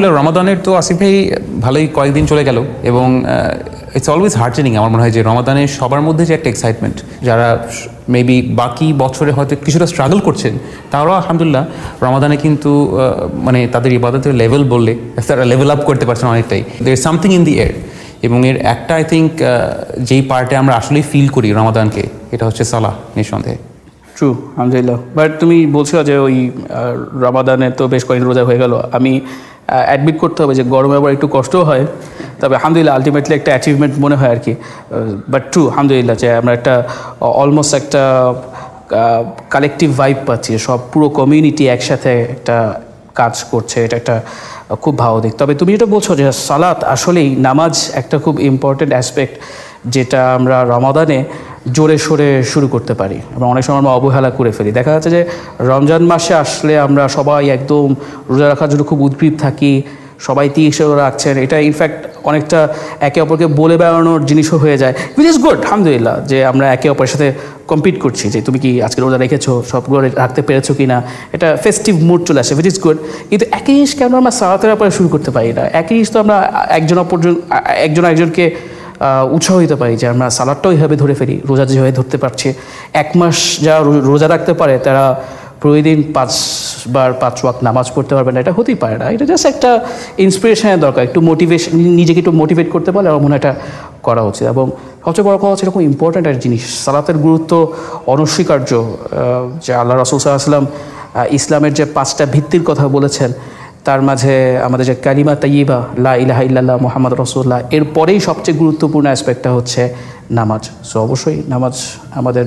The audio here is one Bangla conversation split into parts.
আলহামদুলিল্লাহ রমাদানের তো আসিফ ভাই ভালোই কয়েকদিন চলে গেল এবং ইটস অলওয়েজ হার্টেনিং। আমার মনে হয় যে রমাদানের সবার মধ্যে যে একটা এক্সাইটমেন্ট, যারা মেবি বাকি বছরে হয়তো কিছুটা স্ট্রাগল করছেন তারাও আলহামদুলিল্লাহ রমাদানে কিন্তু মানে তাদের ইবাদতের লেভেল বললে তারা লেভেল আপ করতে পারছেন অনেকটাই। There is something in the air. এবং এর একটা আই থিঙ্ক যেই পার্টে আমরা আসলেই ফিল করি রমাদানকে, এটা হচ্ছে সালাহ নিঃসন্দেহে। ট্রু, আলহামদুলিল্লাহ। বাট তুমি বলছো যে ওই রমাদানে তো বেশ কয়েকদিন রোজা হয়ে গেল, আমি অ্যাডমিট করতে হবে যে গরমে আবার একটু কষ্টও হয়, তবে আলহামদুলিল্লাহ আলটিমেটলি একটা অ্যাচিভমেন্ট মনে হয় আর কি। বাট ট্রু আলহামদুলিল্লাহ যে আমরা একটা অলমোস্ট একটা কালেকটিভ ভাইব পাচ্ছি, সব পুরো কমিউনিটি একসাথে একটা কাজ করছে, এটা একটা খুব ভালো দিক। তবে তুমি যেটা বলছো যে সালাত, আসলেই নামাজ একটা খুব ইম্পর্টেন্ট অ্যাসপেক্ট যেটা আমরা রমাদানে জোরে সোরে শুরু করতে পারি এবং অনেক সময় আমরা অবহেলা করে ফেলি। দেখা যাচ্ছে যে রমজান মাসে আসলে আমরা সবাই একদম রোজা রাখার জন্য খুব উদ্গ্রীব থাকি, সবাই 30 রাখছেন, এটা ইনফ্যাক্ট অনেকটা একে অপরকে বলে বেড়ানোর জিনিসও হয়ে যায়, উইচ ইজ গুড আলহামদুলিল্লাহ যে আমরা একে অপরের সাথে কম্পিট করছি যে তুমি কি আজকে রোজা রেখেছো, সবগুলো রাখতে পেরেছো কি না, এটা ফেস্টিভ মুড চলে আসে, উইচ ইজ গুড। কিন্তু একই জিনিস কেন আমরা সালাতের ব্যাপারে শুরু করতে পারি না? একই জিনিস তো আমরা একজন একজনকে উৎসাহ দিতে পারি যে আমরা সালাদটাও এইভাবে ধরে ফেলি, রোজা যেভাবে ধরতে পারছে। 1 মাস যারা রোজা রাখতে পারে তারা প্রতিদিন 5 বার 5 ওয়াক্ত নামাজ পড়তে পারবে না, এটা হতেই পারে না। এটা জাস্ট একটা ইন্সপিরেশনের দরকার, একটু মোটিভেশন, নিজেকে একটু মোটিভেট করতে পারলে আমার মনে হয় এটা করা উচিত। এবং সবচেয়ে বড় কথা হচ্ছে এরকম ইম্পর্ট্যান্ট একটা জিনিস, সালাতের গুরুত্ব অনস্বীকার্য। যে আল্লাহ রাসূল সাল্লাল্লাহু আলাইহি ওয়াসাল্লাম ইসলামের যে 5টা ভিত্তির কথা বলেছেন, তার মাঝে আমাদের যে কালিমা তাইয়্যিবা লা ইলাহা ইল্লাল্লাহ মুহাম্মাদুর রাসূলুল্লাহ, এরপরেই সবচেয়ে গুরুত্বপূর্ণ অ্যাসপেক্টটা হচ্ছে নামাজ। সো অবশ্যই নামাজ আমাদের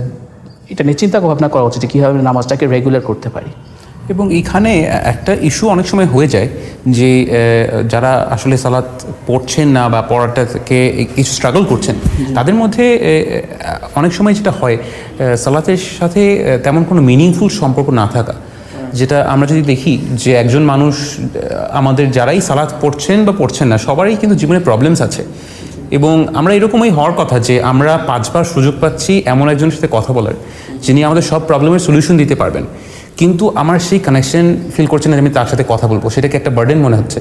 এটা নিয়ে চিন্তা ভাবনা করা উচিত যে কীভাবে নামাজটাকে রেগুলার করতে পারি। এবং এইখানে একটা ইস্যু অনেক সময় হয়ে যায় যে যারা আসলে সালাত পড়ছেন না বা পড়াটাকে কিছু স্ট্রাগল করছেন, তাদের মধ্যে অনেক সময় যেটা হয় সালাতের সাথে তেমন কোনো মিনিংফুল সম্পর্ক না থাকা। যেটা আমরা যদি দেখি যে একজন মানুষ, আমাদের যারাই সালাত পড়ছেন বা পড়ছেন না, সবারই কিন্তু জীবনে প্রবলেমস আছে এবং আমরা এরকমই হওয়ার কথা যে আমরা 5 বার সুযোগ পাচ্ছি এমন একজনের সাথে কথা বলার যিনি আমাদের সব প্রবলেমের সলিউশন দিতে পারবেন, কিন্তু আমার সেই কানেকশন ফিল করছে না যে আমি তার সাথে কথা বলবো, সেটাকে একটা বার্ডেন মনে হচ্ছে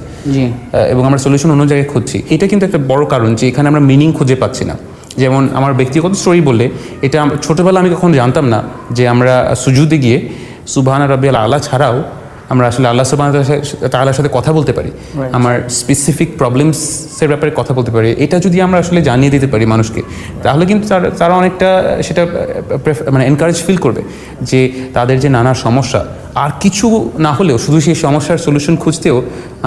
এবং আমরা সলিউশন অন্য জায়গায় খুঁজছি। এটা কিন্তু একটা বড় কারণ যে এখানে আমরা মিনিং খুঁজে পাচ্ছি না। যেমন আমার ব্যক্তিগত স্টোরি বললে, এটা ছোটোবেলা আমি কখনো জানতাম না যে আমরা সুজুদে গিয়ে সুবহানা রাব্বিয়াল আলা ছাড়াও আমরা আসলে আল্লাহ সুবহানাহু ওয়া তাআলার সাথে কথা বলতে পারি, আমার স্পেসিফিক প্রবলেমসের ব্যাপারে কথা বলতে পারি। এটা যদি আমরা আসলে জানিয়ে দিতে পারি মানুষকে, তাহলে কিন্তু তারা অনেকটা সেটা মানে এনকারেজ ফিল করবে যে তাদের যে নানা সমস্যা, আর কিছু না হলেও শুধু সেই সমস্যার সলিউশন খুঁজতেও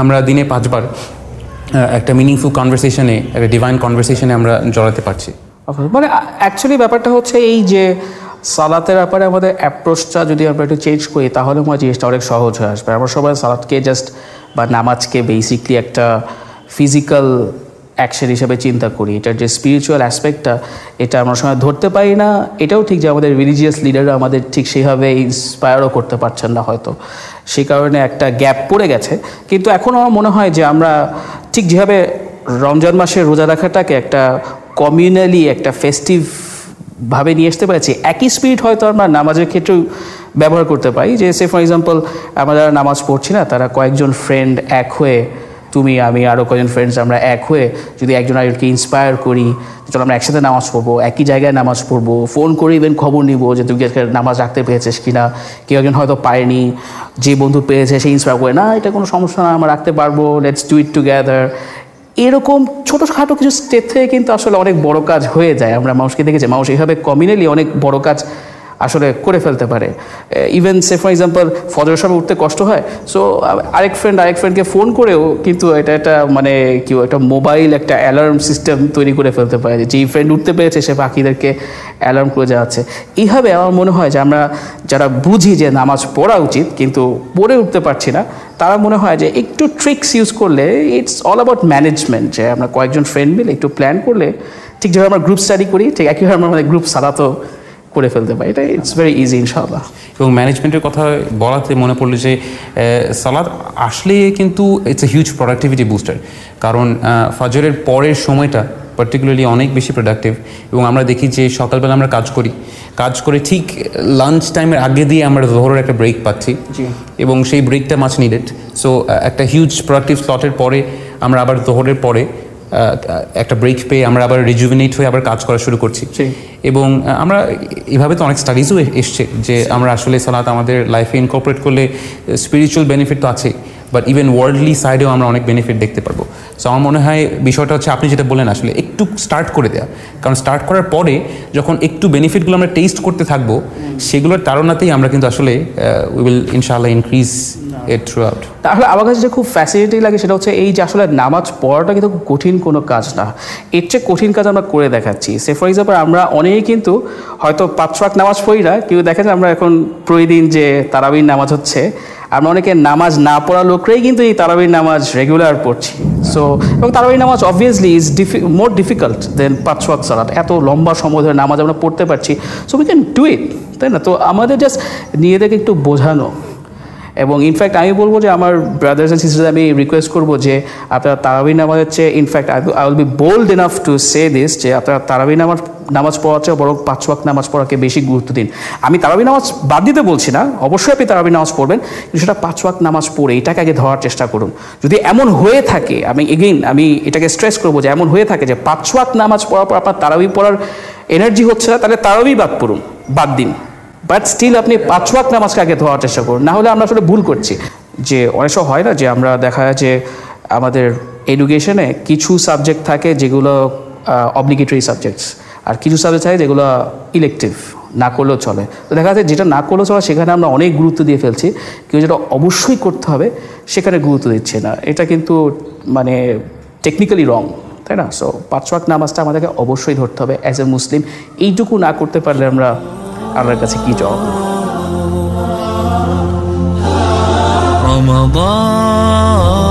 আমরা দিনে 5 বার একটা মিনিংফুল কনভারসেশনে, একটা ডিভাইন কনভারসেশনে আমরা জড়াতে পারছি। মানে অ্যাকচুয়ালি ব্যাপারটা হচ্ছে এই যে সালাতের ব্যাপারে আমাদের অ্যাপ্রোচটা যদি আমরা একটু চেঞ্জ করি, তাহলে আমার জিনিসটা অনেক সহজ হয়ে আসবে। আমরা সবাই সালাতকে জাস্ট বা নামাজকে বেসিকলি একটা ফিজিক্যাল অ্যাকশন হিসেবে চিন্তা করি, এটার যে স্পিরিচুয়াল অ্যাসপেক্টটা এটা আমরা সময় ধরতে পারি না। এটাও ঠিক যে আমাদের রিলিজিয়াস লিডাররা আমাদের ঠিক সেইভাবে ইন্সপায়ারও করতে পারছেন না হয়তো, সেই কারণে একটা গ্যাপ পড়ে গেছে। কিন্তু এখন আমার মনে হয় যে আমরা ঠিক যেভাবে রমজান মাসের রোজা রাখাটাকে একটা কমিউনালি একটা ফেস্টিভ ভাবে নিয়ে আসতে পারছি, একই স্পিরিট হয়তো আমরা নামাজের ক্ষেত্রেও ব্যবহার করতে পারি। যে সে ফর এক্সাম্পল আমরা যারা নামাজ পড়ছি না, তারা কয়েকজন ফ্রেন্ড এক হয়ে, তুমি আমি আরও কয়েকজন ফ্রেন্ডস আমরা এক হয়ে যদি একজন আরেকজনকে ইন্সপায়ার করি, চলো আমরা একসাথে নামাজ পড়বো, একই জায়গায় নামাজ পড়বো, ফোন করে ইভেন খবর নিব যে তুই আজকে নামাজ রাখতে পেরেছিস কিনা, কেউ একজন হয়তো পারেনি, যে বন্ধু পেয়েছে সে ইন্সপায়ার করে, না এটা কোনো সমস্যা না, আমরা রাখতে পারবো, লেটস ডু ইট টুগেদার। এরকম ছোটোখাটো কিছু স্টেপ থেকে কিন্তু আসলে অনেক বড় কাজ হয়ে যায়। আমরা মানুষকে দেখেছি, মানুষ এইভাবে কমিউনালি অনেক বড় কাজ আসলে করে ফেলতে পারে। ইভেন সে ফর এক্সাম্পল ফজরের সময় উঠতে কষ্ট হয়, সো আরেক ফ্রেন্ডকে ফোন করেও কিন্তু এটা মানে কি একটা মোবাইল একটা অ্যালার্ম সিস্টেম তৈরি করে ফেলতে পারে, যেই ফ্রেন্ড উঠতে পেরেছে সে বাকিদেরকে অ্যালার্ম করে যাচ্ছে। এইভাবে আমার মনে হয় যে আমরা যারা বুঝি যে নামাজ পড়া উচিত কিন্তু পড়ে উঠতে পারছি না, তারা মনে হয় যে একটু ট্রিক্স ইউজ করলে, ইটস অল অ্যাবাউট ম্যানেজমেন্ট, যে আমরা কয়েকজন ফ্রেন্ড মিলে একটু প্ল্যান করলে, ঠিক যেভাবে আমরা গ্রুপ স্টাডি করি ঠিক একইভাবে আমরা আমাদের গ্রুপ সালাতও করে ফেলতে পারি। এটা ইটস ভেরি ইজি ইনশাআল্লাহ। এবং ম্যানেজমেন্টের কথা বলাতে মনে পড়লো যে সালাত আসলে কিন্তু it's a huge productivity booster, কারণ ফজরের পরের সময়টা পার্টিকুলারলি অনেক বেশি প্রোডাক্টিভ। এবং আমরা দেখি যে সকালবেলা আমরা কাজ করে ঠিক লাঞ্চ টাইমের আগে দিয়ে আমরা জোহরের একটা ব্রেক পাচ্ছি, এবং সেই ব্রেকটা মাছ নিডেড। সো একটা হিউজ প্রোডাক্টিভ স্লটের পরে আমরা আবার জোহরের পরে একটা ব্রেক পেয়ে আমরা আবার রিজুভিনেট হয়ে আবার কাজ করা শুরু করছি। এবং আমরা এভাবে তো অনেক স্টাডিজও এসছে যে আমরা আসলে সালাত আমাদের লাইফে ইনকর্পোরেট করলে স্পিরিচুয়াল বেনিফিট তো আছে, বাট ইভেন ওয়ার্ল্ডলি সাইডেও আমরা অনেক বেনিফিট দেখতে পারবো। সো আমার মনে হয় বিষয়টা হচ্ছে আপনি যেটা বলেন আসলে একটু স্টার্ট করে দেওয়া, কারণ স্টার্ট করার পরে যখন একটু বেনিফিটগুলো আমরা টেস্ট করতে থাকবো সেগুলোর তাড়নাতেই আমরা কিন্তু আসলে উই উইল ইনশাআল্লাহ ইনক্রিজ ইট থ্রু আউট। তাহলে আমার কাছে যে খুব ফ্যাসিনেটিং লাগে সেটা হচ্ছে এই যে আসলে নামাজ পড়াটা কিন্তু খুব কঠিন কোনো কাজ না, এর চেয়ে কঠিন কাজ আমরা করে দেখাচ্ছি। সে ফর এক্সাম্পল আমরা অনেকেই কিন্তু হয়তো 5 ওয়াক্ত নামাজ পড়ি না, কিন্তু দেখেন আমরা এখন প্রতিদিন যে তারাবির নামাজ হচ্ছে আমরা অনেকে নামাজ না পড়া লোকরাই কিন্তু এই তারাবির নামাজ রেগুলার পড়ছি। সো এবং তারাবির নামাজ অবভিয়াসলি ইজ মোর ডিফিকাল্ট দেন 5 ওয়াক্ত সালাত। এত লম্বা সময় ধরে নামাজ আমরা পড়তে পারছি, so we can do it, তাই না? তো আমাদের জাস্ট নিজেদেরকে একটু বোঝানো। এবং ইনফ্যাক্ট আমি বলবো যে আমার ব্রাদার্স অ্যান্ড সিস্টার্স আমি রিকোয়েস্ট করবো যে আপনারা তারাবির নামাজের চেয়ে, in fact I will be bold enough to say this, যে আপনারা তারাবির নামাজ পড়ার চেয়ে বরং 5 ওয়াক্ত নামাজ পড়াকে বেশি গুরুত্ব দিন। আমি তারাবির নামাজ বাদ দিতে বলছি না, অবশ্যই আপনি তারাবির নামাজ পড়বেন, কিন্তু সেটা 5 ওয়াক্ত নামাজ পড়ে এটাকে আগে ধরার চেষ্টা করুন। যদি এমন হয়ে থাকে, আমি এটাকে স্ট্রেস করবো যে এমন হয়ে থাকে যে 5 ওয়াক্ত নামাজ পড়ার পর আপনার তারাবি পড়ার এনার্জি হচ্ছে না, তাহলে তারাবি বাদ দিন, বাট স্টিল আপনি 5 ওয়াক্ত নামাজকে আগে ধোয়ার চেষ্টা করুন। না হলে আমরা আসলে ভুল করছি। যে অনেক সময় হয় না যে আমরা দেখা যায় যে আমাদের এডুকেশনে কিছু সাবজেক্ট থাকে যেগুলো অবলিগেটরি সাবজেক্টস, আর কিছু সাবজেক্ট থাকে যেগুলো ইলেকটিভ, না করলেও চলে। তো দেখা যায় যেটা না করলেও চলে সেখানে আমরা অনেক গুরুত্ব দিয়ে ফেলছি, কিন্তু যেটা অবশ্যই করতে হবে সেখানে গুরুত্ব দিচ্ছে না। এটা কিন্তু মানে টেকনিক্যালি রং, তাই না? সো 5 ওয়াক্ত নামাজটা আমাদেরকে অবশ্যই ধরতে হবে অ্যাজ এ মুসলিম। এইটুকু না করতে পারলে আমরা আল্লাহর কাছে কি জবাব? রমাদান